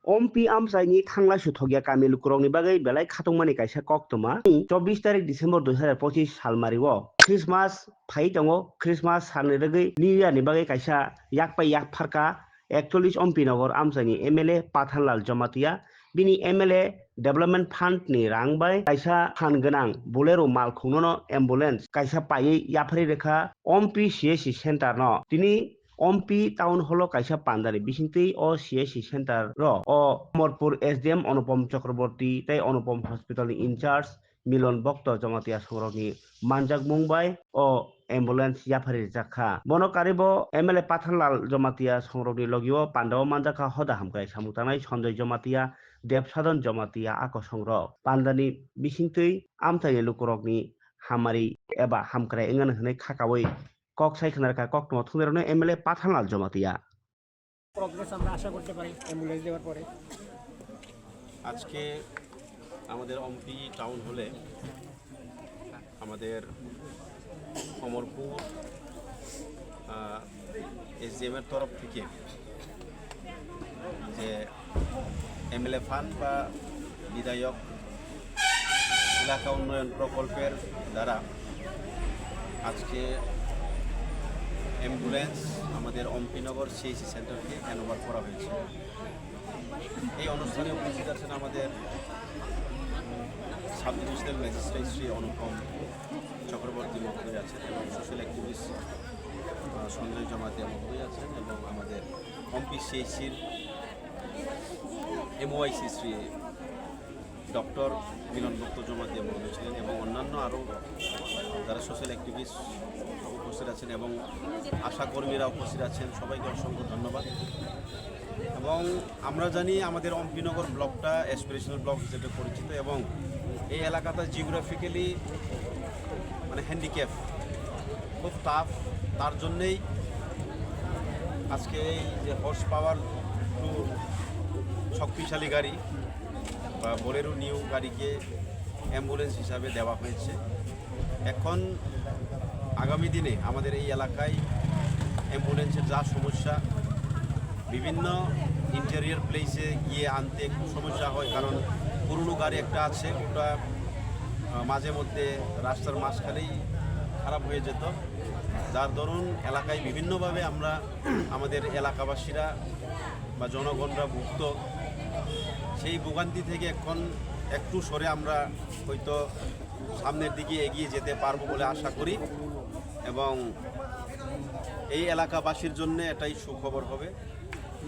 Ompi amsaini thangla suthogya kamil kurongni bagai belai khatungmani kaisa koktoma 24 তারিখ December 2025 সালমারিও Christmas phai tongo Christmas salni ragui New Year ni bagai kaisa yakpai yakpharka 41 Ompi nogor amsaini MLA Pathanlal Jamatia bini MLA Development Fund ni rang bai kaisa phan ganang bolero mal khungno ambulance kaisa paiyi yapari rekha Ompi CSC center no tini Ompi Town Hall kaisa pandari bisingtui o CSC center ro o Morpur SDM Anupam Chakraborty tei Anupam Hospital ni incharge Milon Bokto Jamatia Sorokni manjak mungbai o ambulance yapari jakha bono karibo MLA Pathanlal Jamatia Sorokni logio Pandao manjaka hoda hamkai samutanai Sanjay Jamatia Debsadon Jamatia ako songrok pandani bisingtui amthai lukurokni hamari eba hamkrai engan hne khakawi কক সাইখানার কা কক নথ থুনেরনে MLA Pathanlal Jamatia progress আমরা আশা করতে পারি অ্যাম্বুলেন্স দেওয়ার পরে। আজকে আমাদের অম্পি টাউন হলে আমাদের অমরপুর এসডিএমের তরফ থেকে যে এমএলএ ফান্ড বা বিধায়ক এলাকা উন্নয়ন প্রকল্পের দ্বারা আজকে অ্যাম্বুলেন্স আমাদের অম্পিনগর সিএসসি সেন্টারকে হ্যান্ডওভার করা হয়েছে। এই অনুষ্ঠানে উপস্থিত আছেন আমাদের সাব ডিভিশনাল ম্যাজিস্ট্রেট শ্রী অনুপম চক্রবর্তী মহোদয় আছেন এবং সোশ্যাল অ্যাক্টিভিস্ট সঞ্জয় জমাতিয়া মহোদয় আছেন এবং আমাদের অম্পি সিএসসির এমওআইসি শ্রী ডক্টর মিলন ভক্ত জমাতিয়া মহোদয় ছিলেন এবং অন্যান্য আরও যারা সোশ্যাল অ্যাক্টিভিস্ট উপস্থিত আছেন এবং আশাকর্মীরা উপস্থিত আছেন। সবাইকে অসংখ্য ধন্যবাদ। এবং আমরা জানি আমাদের অম্পিনগর ব্লকটা অ্যাসপিরেশনাল ব্লক হিসেবে পরিচিত এবং এই এলাকাটা জিওগ্রাফিক্যালি মানে হ্যান্ডিক্যাপ খুব টাফ। তার জন্যেই আজকে এই যে হর্স পাওয়ার টু শক্তিশালী গাড়ি বা বোলেরো নিউ গাড়িকে অ্যাম্বুলেন্স হিসাবে দেওয়া হয়েছে। এখন আগামী দিনে আমাদের এই এলাকায় অ্যাম্বুলেন্সের যা সমস্যা, বিভিন্ন ইন্টেরিয়র প্লেসে গিয়ে আনতে একটু সমস্যা হয়, কারণ পুরনো গাড়ি একটা আছে ওটা মাঝে মধ্যে রাস্তার মাঝখানেই খারাপ হয়ে যেত, যার দরুন এলাকায় বিভিন্নভাবে আমরা আমাদের এলাকাবাসীরা বা জনগণরা ভুক্ত। সেই ভোগান্তি থেকে এখন একটু সরে আমরা হয়তো সামনের দিকে এগিয়ে যেতে পারবো বলে আশা করি এবং এই এলাকাবাসীর জন্য এটাই সুখবর হবে।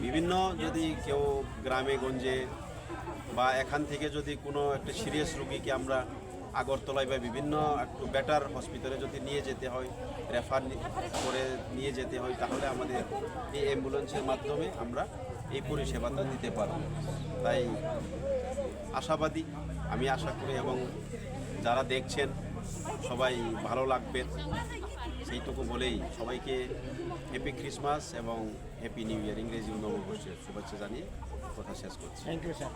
বিভিন্ন যদি কেউ গ্রামে গঞ্জে বা এখান থেকে যদি কোনো একটা সিরিয়াস রোগীকে আমরা আগরতলায় বা বিভিন্ন একটু বেটার হসপিটালে যদি নিয়ে যেতে হয়, রেফার করে নিয়ে যেতে হয়, তাহলে আমাদের এই অ্যাম্বুলেন্সের মাধ্যমে আমরা এই পরিষেবাটা দিতে পারব। তাই আশাবাদী, আমি আশা করি এবং যারা দেখছেন সবাই ভালো লাগবে সেইটুকু বলেই সবাইকে হ্যাপি ক্রিসমাস এবং হ্যাপি নিউ ইয়ার ইংরেজি নববর্ষের শুভেচ্ছা জানিয়ে কথা শেষ করছি। Thank you sir.